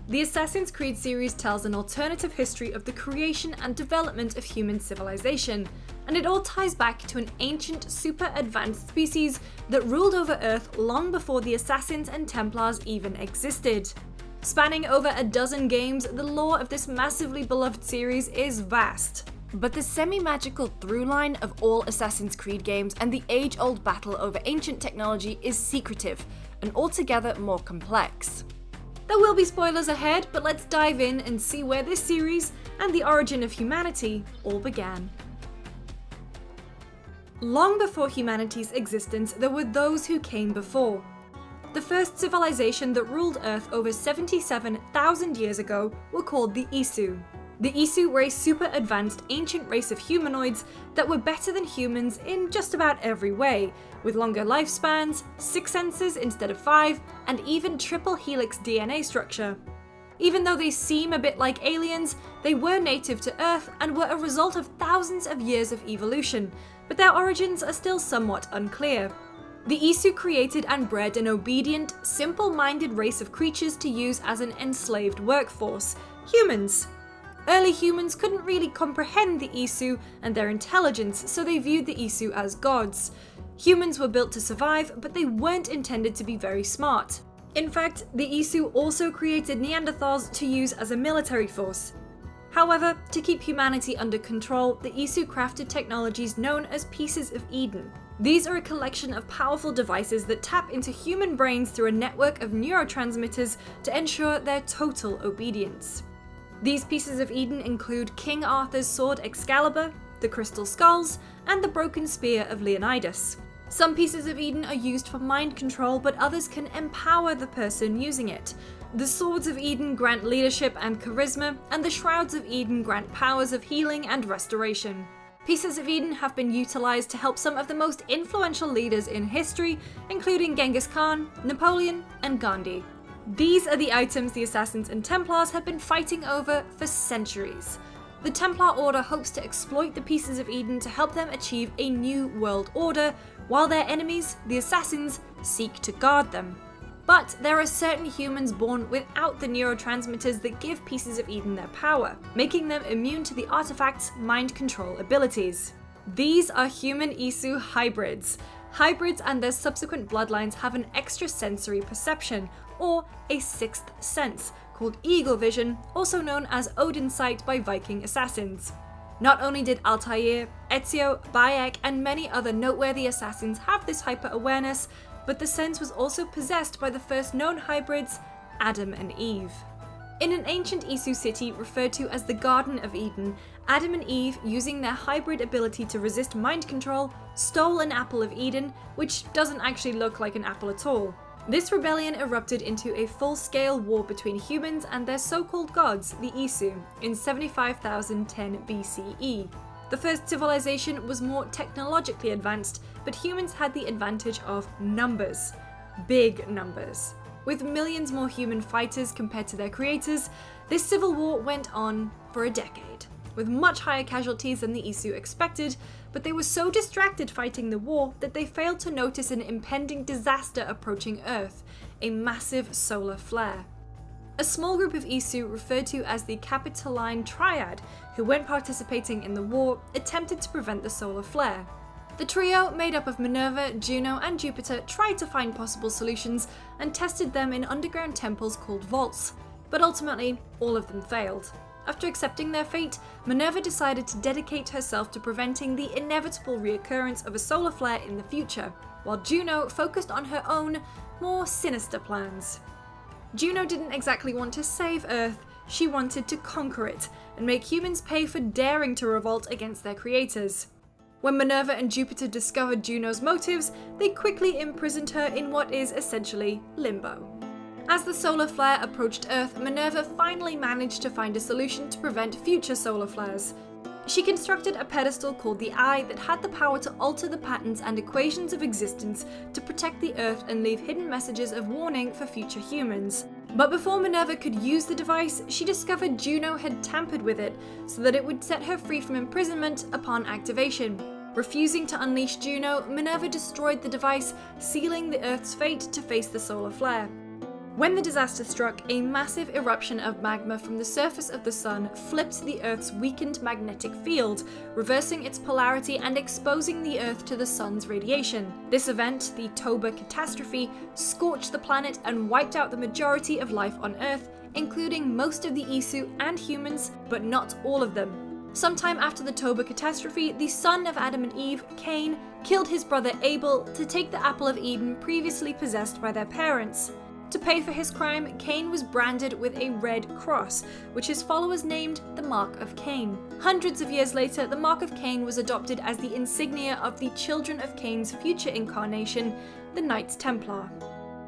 The Assassin's Creed series tells an alternative history of the creation and development of human civilization, and it all ties back to an ancient, super advanced species that ruled over Earth long before the Assassins and Templars even existed. Spanning over a dozen games, the lore of this massively beloved series is vast. But the semi-magical through line of all Assassin's Creed games and the age-old battle over ancient technology is secretive, and altogether more complex. There will be spoilers ahead, but let's dive in and see where this series and the origin of humanity all began. Long before humanity's existence, there were those who came before. The first civilization that ruled Earth over 77,000 years ago were called the Isu. The Isu were a super advanced ancient race of humanoids that were better than humans in just about every way, with longer lifespans, 6 senses instead of 5, and even triple helix DNA structure. Even though they seem a bit like aliens, they were native to Earth and were a result of thousands of years of evolution, but their origins are still somewhat unclear. The Isu created and bred an obedient, simple-minded race of creatures to use as an enslaved workforce, humans. Early humans couldn't really comprehend the Isu and their intelligence, so they viewed the Isu as gods. Humans were built to survive, but they weren't intended to be very smart. In fact, the Isu also created Neanderthals to use as a military force. However, to keep humanity under control, the Isu crafted technologies known as Pieces of Eden. These are a collection of powerful devices that tap into human brains through a network of neurotransmitters to ensure their total obedience. These Pieces of Eden include King Arthur's sword Excalibur, the crystal skulls, and the broken spear of Leonidas. Some Pieces of Eden are used for mind control, but others can empower the person using it. The Swords of Eden grant leadership and charisma, and the Shrouds of Eden grant powers of healing and restoration. Pieces of Eden have been utilized to help some of the most influential leaders in history, including Genghis Khan, Napoleon, and Gandhi. These are the items the Assassins and Templars have been fighting over for centuries. The Templar Order hopes to exploit the Pieces of Eden to help them achieve a new world order, while their enemies, the Assassins, seek to guard them. But there are certain humans born without the neurotransmitters that give Pieces of Eden their power, making them immune to the artifact's mind control abilities. These are human Isu Hybrids. Hybrids and their subsequent bloodlines have an extrasensory perception, or a sixth sense, called eagle vision, also known as Odin's sight by Viking assassins. Not only did Altair, Ezio, Bayek, and many other noteworthy assassins have this hyper-awareness, but the sense was also possessed by the first known hybrids, Adam and Eve. In an ancient Isu city referred to as the Garden of Eden, Adam and Eve, using their hybrid ability to resist mind control, stole an apple of Eden, which doesn't actually look like an apple at all. This rebellion erupted into a full-scale war between humans and their so-called gods, the Isu, in 75,010 BCE. The first civilization was more technologically advanced, but humans had the advantage of numbers. Big numbers. With millions more human fighters compared to their creators, this civil war went on for a decade, with much higher casualties than the Isu expected, but they were so distracted fighting the war that they failed to notice an impending disaster approaching Earth, a massive solar flare. A small group of Isu, referred to as the Capitoline Triad, who weren't participating in the war, attempted to prevent the solar flare. The trio, made up of Minerva, Juno, and Jupiter, tried to find possible solutions and tested them in underground temples called vaults, but ultimately, all of them failed. After accepting their fate, Minerva decided to dedicate herself to preventing the inevitable reoccurrence of a solar flare in the future, while Juno focused on her own, more sinister plans. Juno didn't exactly want to save Earth, she wanted to conquer it, and make humans pay for daring to revolt against their creators. When Minerva and Jupiter discovered Juno's motives, they quickly imprisoned her in what is essentially limbo. As the solar flare approached Earth, Minerva finally managed to find a solution to prevent future solar flares. She constructed a pedestal called the Eye that had the power to alter the patterns and equations of existence to protect the Earth and leave hidden messages of warning for future humans. But before Minerva could use the device, she discovered Juno had tampered with it so that it would set her free from imprisonment upon activation. Refusing to unleash Juno, Minerva destroyed the device, sealing the Earth's fate to face the solar flare. When the disaster struck, a massive eruption of magma from the surface of the sun flipped the Earth's weakened magnetic field, reversing its polarity and exposing the Earth to the sun's radiation. This event, the Toba Catastrophe, scorched the planet and wiped out the majority of life on Earth, including most of the Isu and humans, but not all of them. Sometime after the Toba Catastrophe, the son of Adam and Eve, Cain, killed his brother Abel to take the apple of Eden previously possessed by their parents. To pay for his crime, Cain was branded with a red cross, which his followers named the Mark of Cain. Hundreds of years later, the Mark of Cain was adopted as the insignia of the children of Cain's future incarnation, the Knights Templar.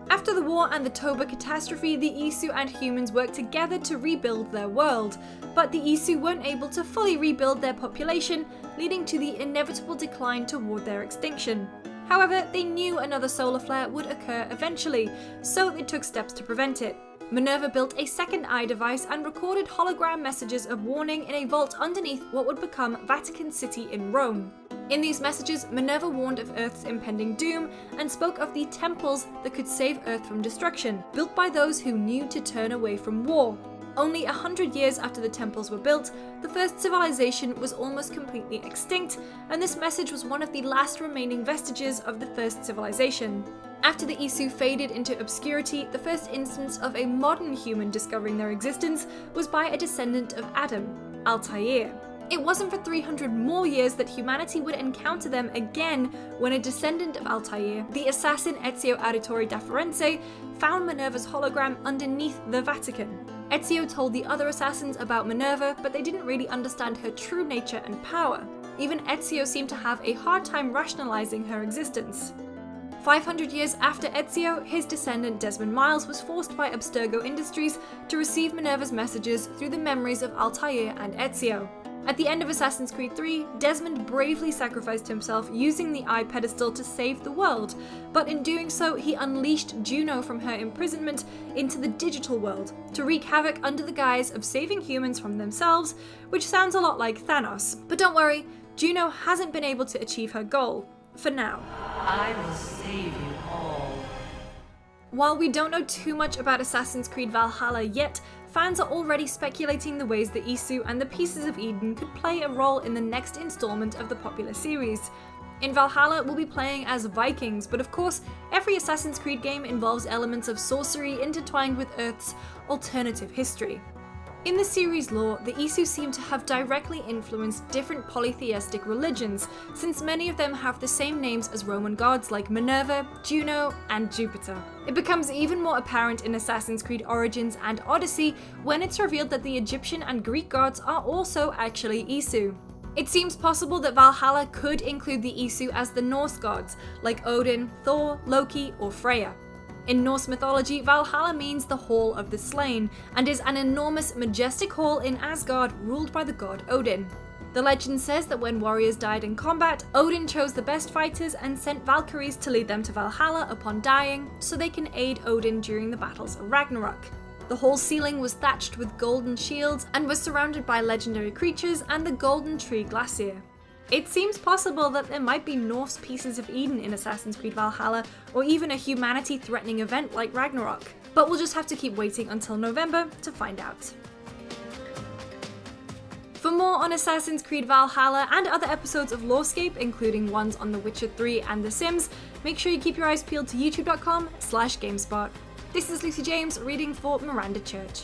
After the war and the Toba Catastrophe, the Isu and humans worked together to rebuild their world, but the Isu weren't able to fully rebuild their population, leading to the inevitable decline toward their extinction. However, they knew another solar flare would occur eventually, so they took steps to prevent it. Minerva built a second eye device and recorded hologram messages of warning in a vault underneath what would become Vatican City in Rome. In these messages, Minerva warned of Earth's impending doom and spoke of the temples that could save Earth from destruction, built by those who knew to turn away from war. Only 100 years after the temples were built, the first civilization was almost completely extinct, and this message was one of the last remaining vestiges of the first civilization. After the Isu faded into obscurity, the first instance of a modern human discovering their existence was by a descendant of Adam, Altair. It wasn't for 300 more years that humanity would encounter them again when a descendant of Altair, the assassin Ezio Auditore da Firenze, found Minerva's hologram underneath the Vatican. Ezio told the other assassins about Minerva, but they didn't really understand her true nature and power. Even Ezio seemed to have a hard time rationalizing her existence. 500 years after Ezio, his descendant Desmond Miles was forced by Abstergo Industries to receive Minerva's messages through the memories of Altair and Ezio. At the end of Assassin's Creed 3, Desmond bravely sacrificed himself using the Eye pedestal to save the world, but in doing so he unleashed Juno from her imprisonment into the digital world to wreak havoc under the guise of saving humans from themselves, which sounds a lot like Thanos. But don't worry, Juno hasn't been able to achieve her goal, for now. I will save you all. While we don't know too much about Assassin's Creed Valhalla yet, fans are already speculating the ways the Isu and the Pieces of Eden could play a role in the next installment of the popular series. In Valhalla, we'll be playing as Vikings, but of course, every Assassin's Creed game involves elements of sorcery intertwined with Earth's alternative history. In the series lore, the Isu seem to have directly influenced different polytheistic religions, since many of them have the same names as Roman gods like Minerva, Juno, and Jupiter. It becomes even more apparent in Assassin's Creed Origins and Odyssey when it's revealed that the Egyptian and Greek gods are also actually Isu. It seems possible that Valhalla could include the Isu as the Norse gods, like Odin, Thor, Loki, or Freya. In Norse mythology, Valhalla means the Hall of the Slain, and is an enormous, majestic hall in Asgard ruled by the god Odin. The legend says that when warriors died in combat, Odin chose the best fighters and sent Valkyries to lead them to Valhalla upon dying, so they can aid Odin during the battles of Ragnarok. The whole ceiling was thatched with golden shields and was surrounded by legendary creatures and the Golden Tree Glacier. It seems possible that there might be Norse Pieces of Eden in Assassin's Creed Valhalla, or even a humanity-threatening event like Ragnarok. But we'll just have to keep waiting until November to find out. For more on Assassin's Creed Valhalla and other episodes of Lorescape, including ones on The Witcher 3 and The Sims, make sure you keep your eyes peeled to youtube.com/GameSpot. This is Lucy James reading for Miranda Church.